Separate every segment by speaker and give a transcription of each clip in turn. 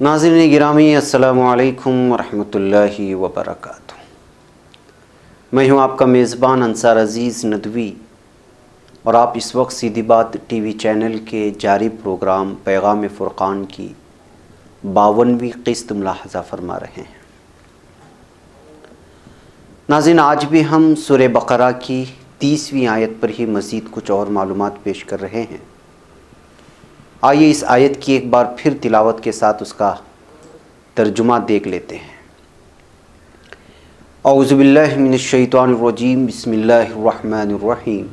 Speaker 1: ناظرین گرامی، السلام علیکم ورحمۃ اللہ وبرکاتہ۔ میں ہوں آپ کا میزبان انصار عزیز ندوی، اور آپ اس وقت سیدھی بات ٹی وی چینل کے جاری پروگرام پیغام فرقان کی 52ویں قسط ملاحظہ فرما رہے ہیں۔ ناظرین، آج بھی ہم سورہ بقرہ کی 30ویں آیت پر ہی مزید کچھ اور معلومات پیش کر رہے ہیں۔ آئیے اس آیت کی ایک بار پھر تلاوت کے ساتھ اس کا ترجمہ دیکھ لیتے ہیں۔ اعوذ باللہ من الشیطان الرجیم، بسم اللہ الرحمن الرحیم۔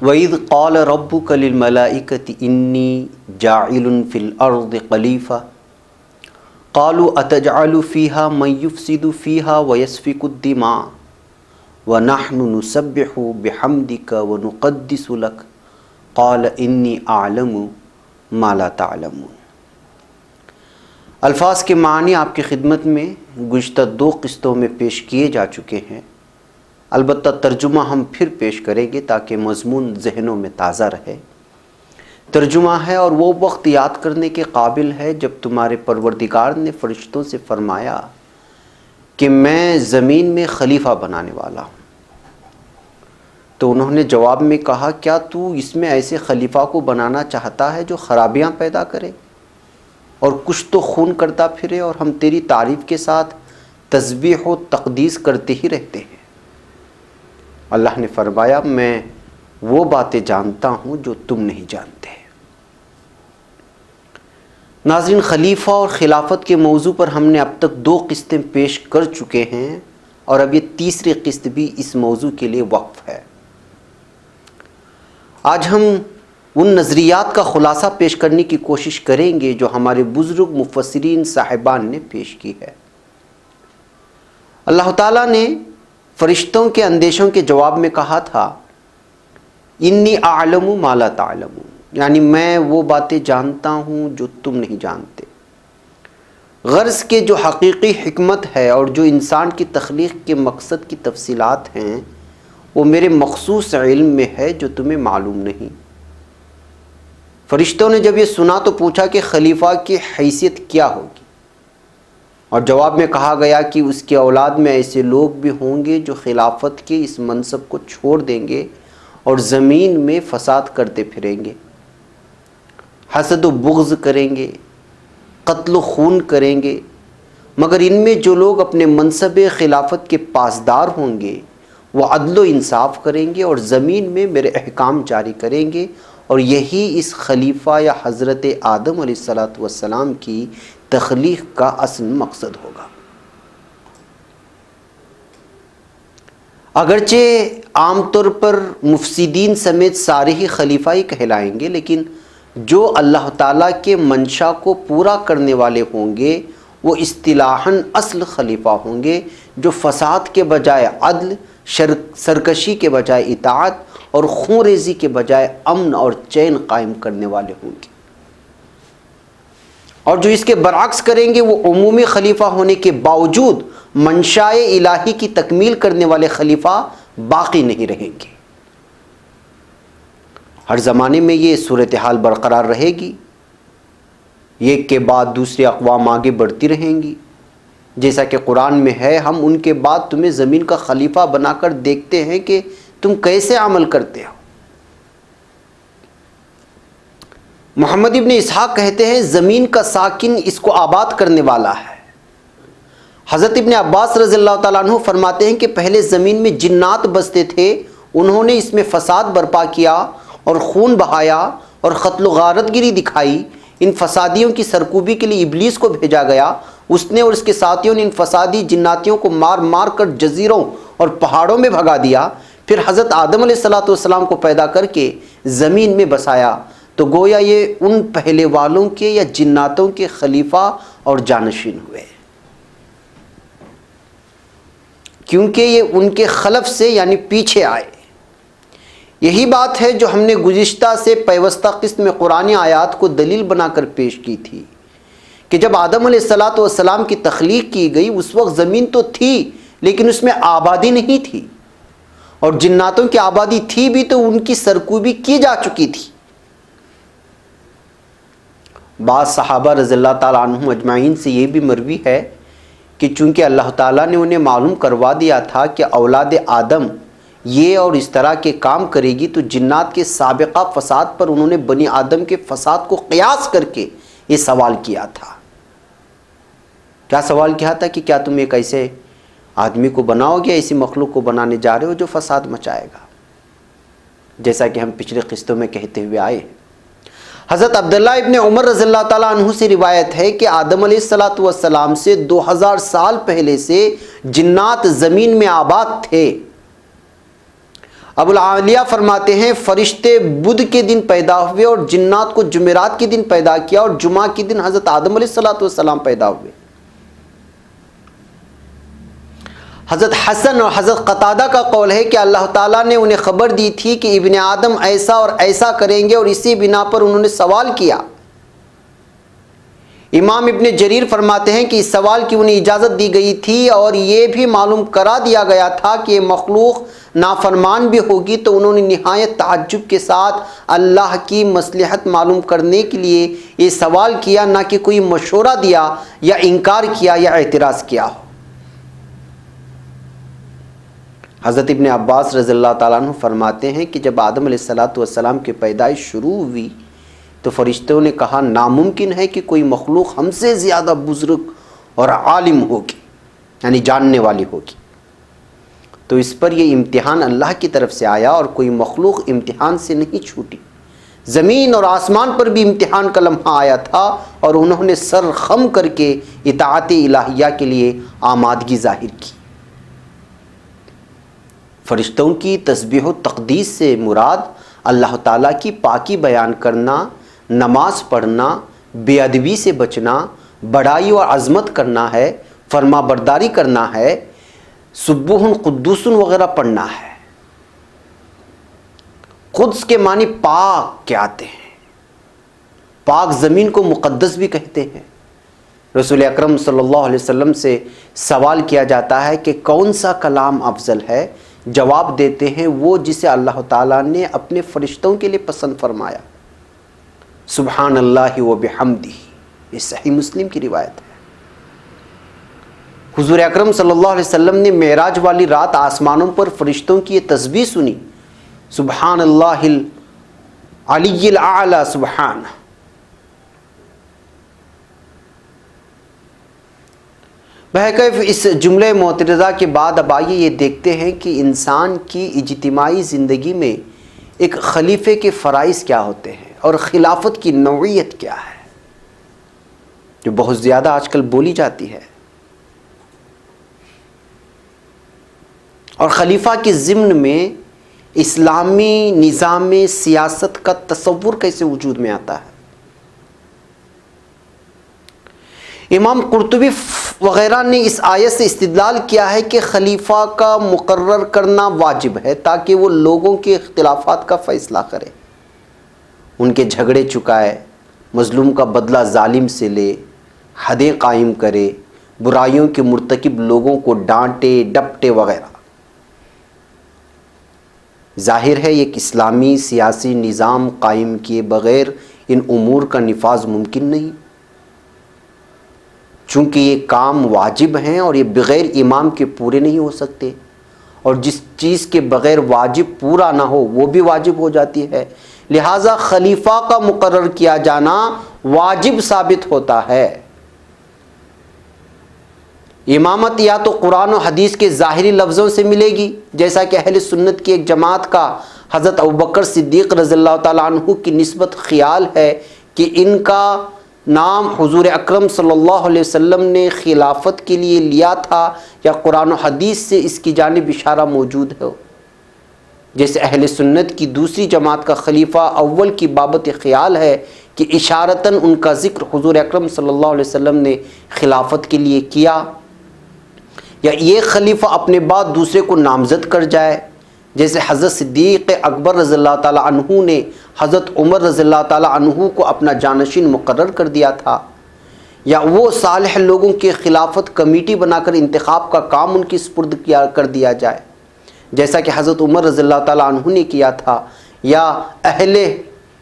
Speaker 1: وَإِذْ قَالَ رَبُّكَ لِلْمَلَائِكَةِ إِنِّي جَاعِلٌ فِي الْأَرْضِ خَلِيفَةً قَالُوا أَتَجْعَلُ فِيهَا مَن يُفْسِدُ فِيهَا وَيَسْفِكُ الدِّمَاءَ وَنَحْنُ نُسَبِّحُ بِحَمْدِكَ وَنُقَدِّسُ لَكَ قال انی اعلم ما لا تعلمون۔ الفاظ کے معنی آپ کی خدمت میں گزشتہ 2 قسطوں میں پیش کیے جا چکے ہیں، البتہ ترجمہ ہم پھر پیش کریں گے تاکہ مضمون ذہنوں میں تازہ رہے۔ ترجمہ ہے اور وہ وقت یاد کرنے کے قابل ہے جب تمہارے پروردگار نے فرشتوں سے فرمایا کہ میں زمین میں خلیفہ بنانے والا ہوں، تو انہوں نے جواب میں کہا، کیا تو اس میں ایسے خلیفہ کو بنانا چاہتا ہے جو خرابیاں پیدا کرے اور کچھ تو خون کرتا پھرے، اور ہم تیری تعریف کے ساتھ تسبیح و تقدیس کرتے ہی رہتے ہیں۔ اللہ نے فرمایا، میں وہ باتیں جانتا ہوں جو تم نہیں جانتے۔ ناظرین، خلیفہ اور خلافت کے موضوع پر ہم نے اب تک 2 قسطیں پیش کر چکے ہیں، اور اب یہ تیسری قسط بھی اس موضوع کے لیے وقف ہے۔ آج ہم ان نظریات کا خلاصہ پیش کرنے کی کوشش کریں گے جو ہمارے بزرگ مفسرین صاحبان نے پیش کی ہے۔ اللہ تعالیٰ نے فرشتوں کے اندیشوں کے جواب میں کہا تھا، انی اعلم ما لا تعلمون، یعنی میں وہ باتیں جانتا ہوں جو تم نہیں جانتے۔ غرض کے جو حقیقی حکمت ہے اور جو انسان کی تخلیق کے مقصد کی تفصیلات ہیں، وہ میرے مخصوص علم میں ہے جو تمہیں معلوم نہیں۔ فرشتوں نے جب یہ سنا تو پوچھا کہ خلیفہ کی حیثیت کیا ہوگی، اور جواب میں کہا گیا کہ اس کی اولاد میں ایسے لوگ بھی ہوں گے جو خلافت کے اس منصب کو چھوڑ دیں گے اور زمین میں فساد کرتے پھریں گے، حسد و بغض کریں گے، قتل و خون کریں گے، مگر ان میں جو لوگ اپنے منصب خلافت کے پاسدار ہوں گے وہ عدل و انصاف کریں گے اور زمین میں میرے احکام جاری کریں گے، اور یہی اس خلیفہ یا حضرت آدم علیہ السلام کی تخلیق کا اصل مقصد ہوگا۔ اگرچہ عام طور پر مفسدین سمیت سارے ہی خلیفہ ہی کہلائیں گے، لیکن جو اللہ تعالیٰ کے منشا کو پورا کرنے والے ہوں گے وہ اصطلاحاً اصل خلیفہ ہوں گے، جو فساد کے بجائے عدل، سرکشی کے بجائے اطاعت اور خون ریزی کے بجائے امن اور چین قائم کرنے والے ہوں گے، اور جو اس کے برعکس کریں گے وہ عمومی خلیفہ ہونے کے باوجود منشائے الہی کی تکمیل کرنے والے خلیفہ باقی نہیں رہیں گے۔ ہر زمانے میں یہ صورتحال برقرار رہے گی، ایک کے بعد دوسری اقوام آگے بڑھتی رہیں گی، جیسا کہ قرآن میں ہے، ہم ان کے بعد تمہیں زمین کا خلیفہ بنا کر دیکھتے ہیں کہ تم کیسے عمل کرتے ہو۔ محمد ابن اسحاق کہتے ہیں، زمین کا ساکن اس کو آباد کرنے والا ہے۔ حضرت ابن عباس رضی اللہ تعالیٰ عنہ فرماتے ہیں کہ پہلے زمین میں جنات بستے تھے، انہوں نے اس میں فساد برپا کیا اور خون بہایا اور قتل و غارت گری دکھائی۔ ان فسادیوں کی سرکوبی کے لیے ابلیس کو بھیجا گیا، اس نے اور اس کے ساتھیوں نے ان فسادی جناتیوں کو مار مار کر جزیروں اور پہاڑوں میں بھگا دیا، پھر حضرت آدم علیہ السلام کو پیدا کر کے زمین میں بسایا، تو گویا یہ ان پہلے والوں کے یا جناتوں کے خلیفہ اور جانشین ہوئے، کیونکہ یہ ان کے خلف سے یعنی پیچھے آئے۔ یہی بات ہے جو ہم نے گزشتہ سے پیوستہ قسط میں قرآنی آیات کو دلیل بنا کر پیش کی تھی کہ جب آدم علیہ السلام کی تخلیق کی گئی اس وقت زمین تو تھی لیکن اس میں آبادی نہیں تھی، اور جناتوں کی آبادی تھی بھی تو ان کی سرکوبی کی جا چکی تھی، بعض صحابہ رضی اللہ تعالیٰ عنہم اجمعین سے یہ بھی مروی ہے کہ چونکہ اللہ تعالیٰ نے انہیں معلوم کروا دیا تھا کہ اولاد آدم یہ اور اس طرح کے کام کرے گی، تو جنات کے سابقہ فساد پر انہوں نے بنی آدم کے فساد کو قیاس کر کے یہ سوال کیا تھا۔ کیا سوال کیا تھا کہ کیا تم ایک ایسے آدمی کو بناؤ گے، ایسی مخلوق کو بنانے جا رہے ہو جو فساد مچائے گا، جیسا کہ ہم پچھلے قسطوں میں کہتے ہوئے آئے ہیں۔ حضرت عبداللہ ابن عمر رضی اللہ تعالیٰ عنہ سے روایت ہے کہ آدم علیہ السلام سے 2000 سال پہلے سے جنات زمین میں آباد تھے۔ ابو العالیہ فرماتے ہیں فرشتے بدھ کے دن پیدا ہوئے اور جنات کو جمعرات کے دن پیدا کیا، اور جمعہ کے دن حضرت آدم علیہ السلام پیدا ہوئے۔ حضرت حسن اور حضرت قتادہ کا قول ہے کہ اللہ تعالیٰ نے انہیں خبر دی تھی کہ ابن آدم ایسا اور ایسا کریں گے، اور اسی بنا پر انہوں نے سوال کیا۔ امام ابن جریر فرماتے ہیں کہ اس سوال کی انہیں اجازت دی گئی تھی اور یہ بھی معلوم کرا دیا گیا تھا کہ یہ مخلوق نافرمان بھی ہوگی، تو انہوں نے نہایت تعجب کے ساتھ اللہ کی مصلحت معلوم کرنے کے لیے یہ سوال کیا، نہ کہ کوئی مشورہ دیا یا انکار کیا یا اعتراض کیا ہو۔ حضرت ابن عباس رضی اللہ تعالیٰ عنہ فرماتے ہیں کہ جب آدم علیہ السلام کی پیدائش شروع ہوئی تو فرشتوں نے کہا ناممکن ہے کہ کوئی مخلوق ہم سے زیادہ بزرگ اور عالم ہوگی، یعنی جاننے والی ہوگی۔ تو اس پر یہ امتحان اللہ کی طرف سے آیا اور کوئی مخلوق امتحان سے نہیں چھوٹی۔ زمین اور آسمان پر بھی امتحان کا لمحہ آیا تھا اور انہوں نے سر خم کر کے اطاعت الہیہ کے لیے آمادگی ظاہر کی۔ فرشتوں کی تسبیح و تقدیس سے مراد اللہ تعالیٰ کی پاکی بیان کرنا، نماز پڑھنا، بے ادبی سے بچنا، بڑائی اور عظمت کرنا ہے، فرما برداری کرنا ہے، سبوح قدوس وغیرہ پڑھنا ہے۔ قدس کے معنی پاک کے آتے ہیں، پاک زمین کو مقدس بھی کہتے ہیں۔ رسول اکرم صلی اللہ علیہ وسلم سے سوال کیا جاتا ہے کہ کون سا کلام افضل ہے؟ جواب دیتے ہیں وہ جسے اللہ تعالیٰ نے اپنے فرشتوں کے لیے پسند فرمایا، سبحان اللہ و بحمدہ۔ یہ صحیح مسلم کی روایت ہے۔ حضور اکرم صلی اللہ علیہ وسلم نے معراج والی رات آسمانوں پر فرشتوں کی یہ تسبیح سنی، سبحان اللہ العلی الاعلی سبحانہ۔ بہرکیف اس جملے معترضہ کے بعد اب آئیے یہ دیکھتے ہیں کہ انسان کی اجتماعی زندگی میں ایک خلیفے کے فرائض کیا ہوتے ہیں اور خلافت کی نوعیت کیا ہے، جو بہت زیادہ آج کل بولی جاتی ہے۔ اور خلیفہ کے ضمن میں اسلامی نظام سیاست کا تصور کیسے وجود میں آتا ہے۔ امام قرطبی وغیرہ نے اس آیت سے استدلال کیا ہے کہ خلیفہ کا مقرر کرنا واجب ہے تاکہ وہ لوگوں کے اختلافات کا فیصلہ کرے، ان کے جھگڑے چکائے، مظلوم کا بدلہ ظالم سے لے، حدیں قائم کرے، برائیوں کے مرتکب لوگوں کو ڈانٹے ڈپٹے وغیرہ۔ ظاہر ہے ایک اسلامی سیاسی نظام قائم کیے بغیر ان امور کا نفاذ ممکن نہیں، چونکہ یہ کام واجب ہیں اور یہ بغیر امام کے پورے نہیں ہو سکتے، اور جس چیز کے بغیر واجب پورا نہ ہو وہ بھی واجب ہو جاتی ہے، لہٰذا خلیفہ کا مقرر کیا جانا واجب ثابت ہوتا ہے۔ امامت یا تو قرآن و حدیث کے ظاہری لفظوں سے ملے گی، جیسا کہ اہل سنت کی ایک جماعت کا حضرت ابوبکر صدیق رضی اللہ تعالیٰ عنہ کی نسبت خیال ہے کہ ان کا نام حضور اکرم صلی اللہ علیہ وسلم نے خلافت کے لیے لیا تھا، یا قرآن و حدیث سے اس کی جانب اشارہ موجود ہے، جیسے اہل سنت کی دوسری جماعت کا خلیفہ اول کی بابت خیال ہے کہ اشارتاً ان کا ذکر حضور اکرم صلی اللہ علیہ وسلم نے خلافت کے لیے کیا، یا یہ خلیفہ اپنے بعد دوسرے کو نامزد کر جائے، جیسے حضرت صدیق اکبر رضی اللہ تعالیٰ عنہ نے حضرت عمر رضی اللہ تعالیٰ عنہ کو اپنا جانشین مقرر کر دیا تھا، یا وہ صالح لوگوں کے خلافت کمیٹی بنا کر انتخاب کا کام ان کی سپرد کر دیا جائے، جیسا کہ حضرت عمر رضی اللہ تعالیٰ عنہ نے کیا تھا، یا اہل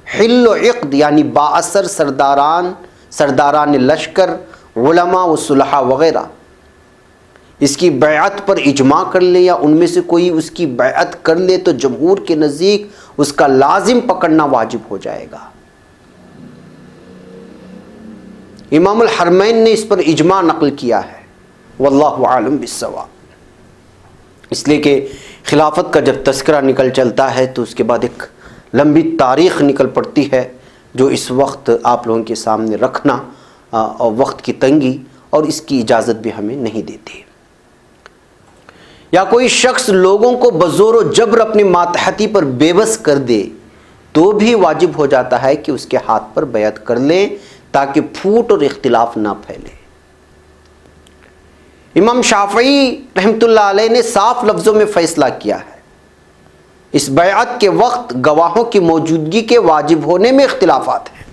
Speaker 1: حل و عقد یعنی بااثر سرداران سرداران لشکر، علماء و صلحاء وغیرہ اس کی بیعت پر اجماع کر لے یا ان میں سے کوئی اس کی بیعت کر لے تو جمہور کے نزدیک اس کا لازم پکڑنا واجب ہو جائے گا۔ امام الحرمین نے اس پر اجماع نقل کیا ہے، واللہ عالم بالصواب۔ اس لیے کہ خلافت کا جب تذکرہ نکل چلتا ہے تو اس کے بعد ایک لمبی تاریخ نکل پڑتی ہے جو اس وقت آپ لوگوں کے سامنے رکھنا اور وقت کی تنگی اور اس کی اجازت بھی ہمیں نہیں دیتی۔ یا کوئی شخص لوگوں کو بزور و جبر اپنی ماتحتی پر بے بس کر دے تو بھی واجب ہو جاتا ہے کہ اس کے ہاتھ پر بیعت کر لیں تاکہ پھوٹ اور اختلاف نہ پھیلے۔ امام شافعی رحمۃ اللہ علیہ نے صاف لفظوں میں فیصلہ کیا ہے، اس بیعت کے وقت گواہوں کی موجودگی کے واجب ہونے میں اختلافات ہیں۔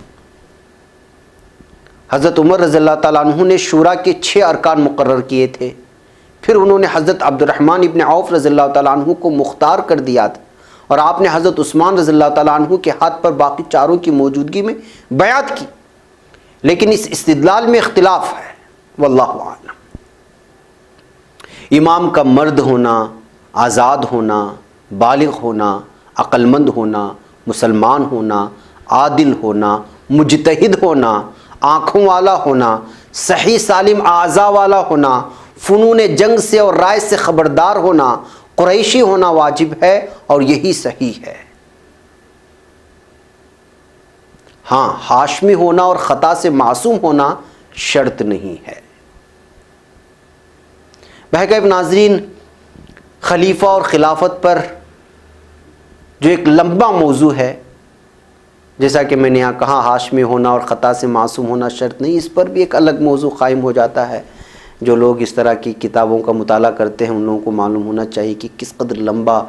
Speaker 1: حضرت عمر رضی اللہ تعالیٰ عنہ نے شورا کے 6 ارکان مقرر کیے تھے، پھر انہوں نے حضرت عبد الرحمن ابن عوف رضی اللہ تعالیٰ عنہ کو مختار کر دیا تھا، اور آپ نے حضرت عثمان رضی اللہ تعالیٰ عنہ کے ہاتھ پر باقی چاروں کی موجودگی میں بیعت کی، لیکن اس استدلال میں اختلاف ہے، واللہ اعلم۔ امام کا مرد ہونا، آزاد ہونا، بالغ ہونا، عقل مند ہونا، مسلمان ہونا، عادل ہونا، مجتہد ہونا، آنکھوں والا ہونا، صحیح سالم اعضاء والا ہونا، فنون جنگ سے اور رائے سے خبردار ہونا، قریشی ہونا واجب ہے اور یہی صحیح ہے۔ ہاں، ہاشمی ہونا اور خطا سے معصوم ہونا شرط نہیں ہے۔ بہرکیف ناظرین، خلیفہ اور خلافت پر جو ایک لمبا موضوع ہے، جیسا کہ میں نے یہاں کہا ہاشمی ہونا اور خطا سے معصوم ہونا شرط نہیں، اس پر بھی ایک الگ موضوع قائم ہو جاتا ہے۔ جو لوگ اس طرح کی کتابوں کا مطالعہ کرتے ہیں ان لوگوں کو معلوم ہونا چاہیے کہ کس قدر لمبا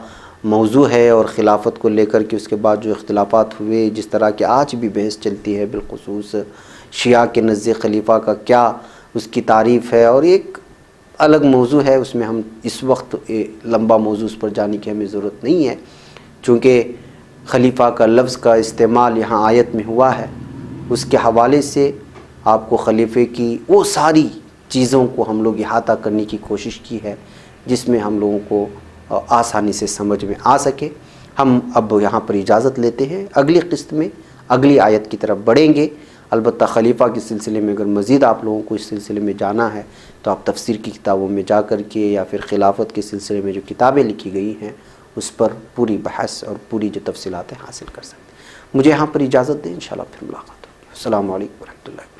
Speaker 1: موضوع ہے، اور خلافت کو لے کر کے اس کے بعد جو اختلافات ہوئے، جس طرح کہ آج بھی بحث چلتی ہے، بالخصوص شیعہ کے نزدیک خلیفہ کا کیا اس کی تعریف ہے، اور ایک الگ موضوع ہے، اس میں ہم اس وقت لمبا موضوع اس پر جانے کی ہمیں ضرورت نہیں ہے، چونکہ خلیفہ کا لفظ کا استعمال یہاں آیت میں ہوا ہے، اس کے حوالے سے آپ کو خلیفے کی وہ ساری چیزوں کو ہم لوگ احاطہ کرنے کی کوشش کی ہے جس میں ہم لوگوں کو آسانی سے سمجھ میں آ سکے۔ ہم اب یہاں پر اجازت لیتے ہیں، اگلی قسط میں اگلی آیت کی طرف بڑھیں گے۔ البتہ خلیفہ کے سلسلے میں اگر مزید آپ لوگوں کو اس سلسلے میں جانا ہے تو آپ تفسیر کی کتابوں میں جا کر کے یا پھر خلافت کے سلسلے میں جو کتابیں لکھی گئی ہیں اس پر پوری بحث اور پوری جو تفصیلات ہیں حاصل کر سکتے ہیں۔ مجھے یہاں پر اجازت دیں، انشاءاللہ پھر ملاقات ہوگی۔ السلام علیکم ورحمۃ اللہ۔